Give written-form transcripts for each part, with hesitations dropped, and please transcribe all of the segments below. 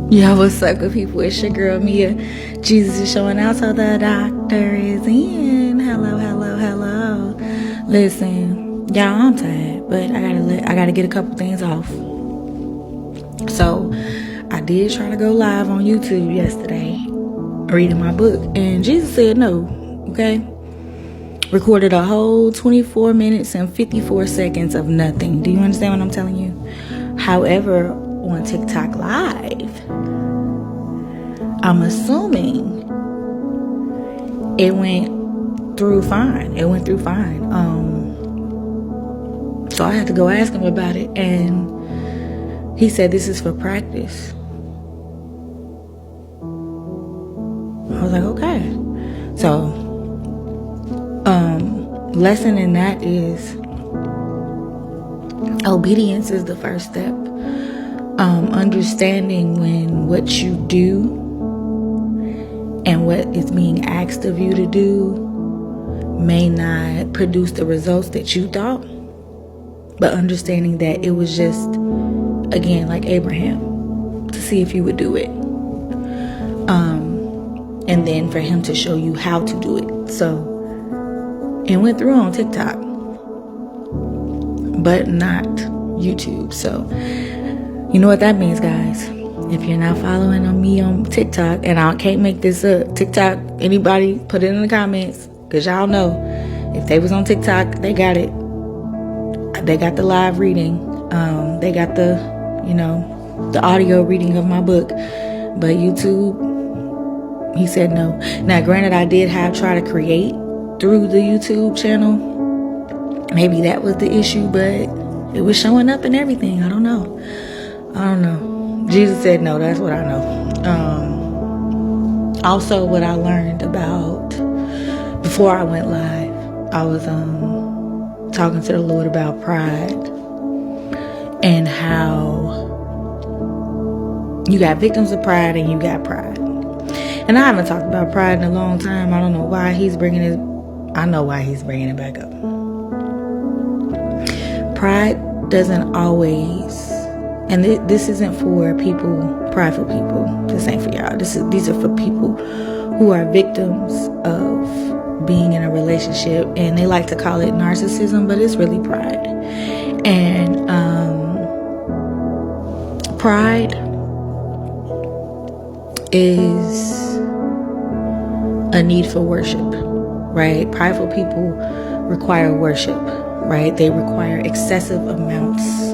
Yo, what's up, good people? It's your girl Mia. Jesus is showing out, so the doctor is in. Hello, hello, hello. Listen, y'all, I'm tired, but I gotta get a couple things off. So I did try to go live on YouTube yesterday, reading my book, and Jesus said no. Okay, recorded a whole 24 minutes and 54 seconds of nothing. Do you understand what I'm telling you? However, on TikTok Live, I'm assuming it went through fine. So I had to go ask him about it, and he said this is for practice. I was like, okay. So, lesson in that is obedience is the first step. Understanding when what you do and what is being asked of you to do may not produce the results that you thought, but understanding that it was just, again, like Abraham, to see if you would do it, and then for him to show you how to do it. So it went through on TikTok, but not YouTube. So you know what that means, guys. If you're not following me on TikTok, and I can't make this up, TikTok, anybody, put it in the comments, because y'all know, if they was on TikTok, they got it. They got the live reading. They got the audio reading of my book. But YouTube, he said no. Now, granted, I did try to create through the YouTube channel. Maybe that was the issue, but it was showing up and everything. I don't know. Jesus said no. That's what I know. Also, what I learned about before I went live, I was talking to the Lord about pride and how you got victims of pride and you got pride. And I haven't talked about pride in a long time. I don't know why he's bringing it. I know why he's bringing it back up. Pride doesn't always. And this isn't for prideful people. This ain't for y'all. These are for people who are victims of being in a relationship, and they like to call it narcissism, but it's really pride. And pride is a need for worship, right? Prideful people require worship, right? They require excessive amounts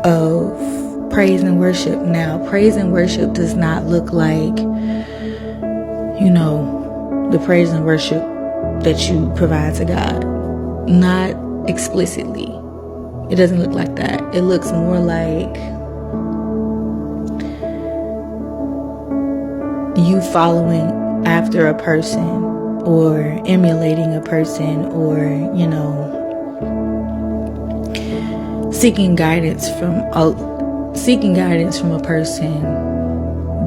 of praise and worship. Now, praise and worship does not look like, the praise and worship that you provide to God. Not explicitly. It doesn't look like that. It looks more like you following after a person, or emulating a person, or, seeking guidance from a person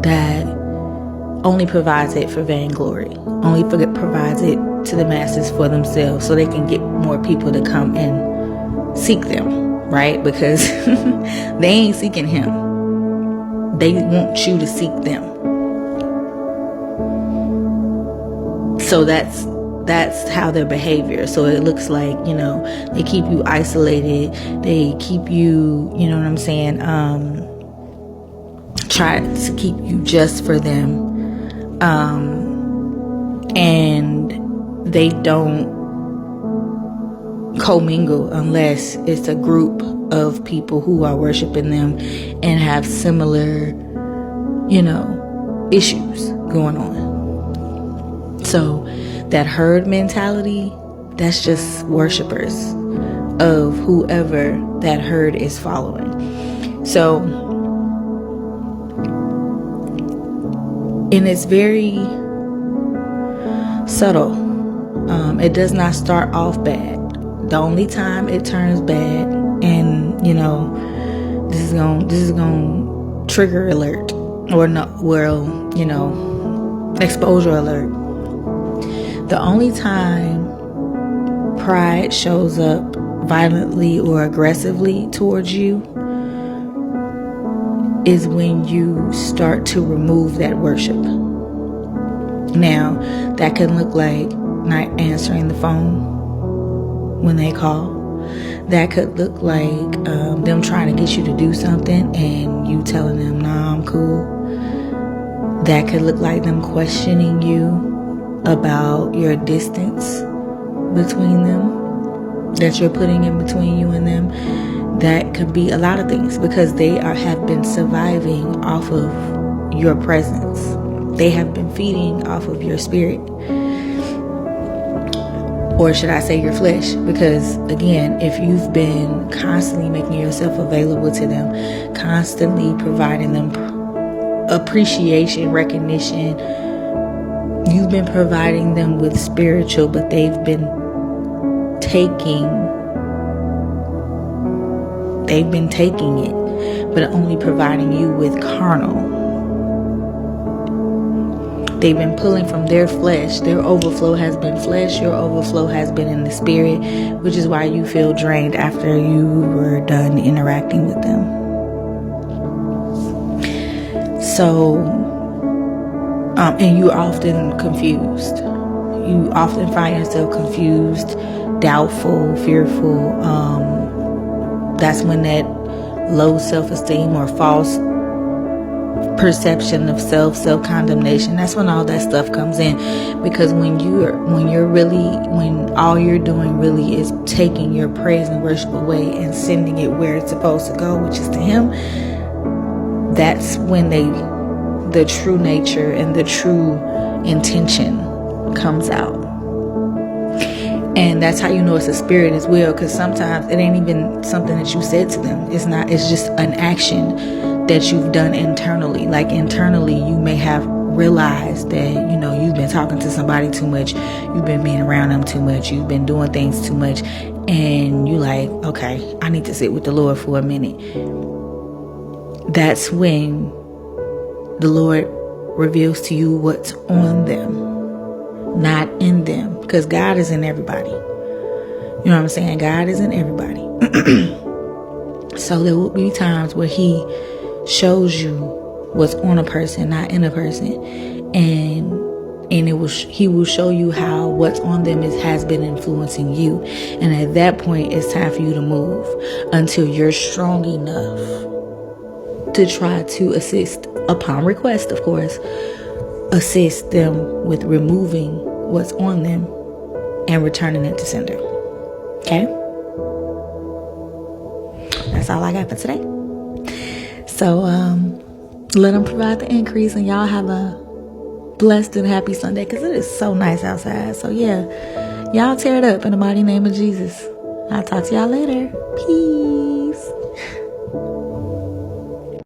that only provides it for vainglory, only provides it to the masses for themselves, so they can get more people to come and seek them, right? Because they ain't seeking him. They want you to seek them. So that's how their behavior. So it looks like, they keep you isolated. They keep you, try to keep you just for them. And they don't commingle unless it's a group of people who are worshiping them and have similar, issues going on. So that herd mentality, that's just worshipers of whoever that herd is following. So, and it's very subtle. It does not start off bad. The only time it turns bad, and this is going trigger alert, or no, exposure alert. The only time pride shows up violently or aggressively towards you is when you start to remove that worship. Now, that can look like not answering the phone when they call. That could look like them trying to get you to do something and you telling them, nah, I'm cool. That could look like them questioning you about your distance between them, that you're putting in between you and them. That could be a lot of things, because they have been surviving off of your presence. They have been feeding off of your spirit. Or should I say your flesh? Because again, if you've been constantly making yourself available to them, constantly providing them appreciation, recognition, you've been providing them with spiritual, but they've been taking it, but only providing you with carnal. They've been pulling from their flesh. Their overflow has been flesh. Your overflow has been in the spirit, which is why you feel drained after you were done interacting with them. So, and you're often confused. You often find yourself confused, doubtful, fearful. That's when that low self-esteem or false perception of self-condemnation, that's when all that stuff comes in. Because when all you're doing really is taking your praise and worship away and sending it where it's supposed to go, which is to Him, that's when the true nature and the true intention comes out. And that's how you know it's a spirit as well, because sometimes it ain't even something that you said to them. It's just an action that you've done internally. Like internally, you may have realized that, you've been talking to somebody too much. You've been being around them too much. You've been doing things too much. And you like, okay, I need to sit with the Lord for a minute. That's when the Lord reveals to you what's on them, not in them. Because God is in everybody. You know what I'm saying? God is in everybody. So there will be times where He shows you what's on a person, not in a person, and He will show you how what's on them has been influencing you. And at that point, it's time for you to move until you're strong enough to try to assist, upon request, of course, assist them with removing what's on them and returning it to sender. Okay? That's all I got for today. So let Him provide the increase, and y'all have a blessed and happy Sunday, because it is so nice outside. So yeah, y'all tear it up in the mighty name of Jesus. I'll talk to y'all later. Peace.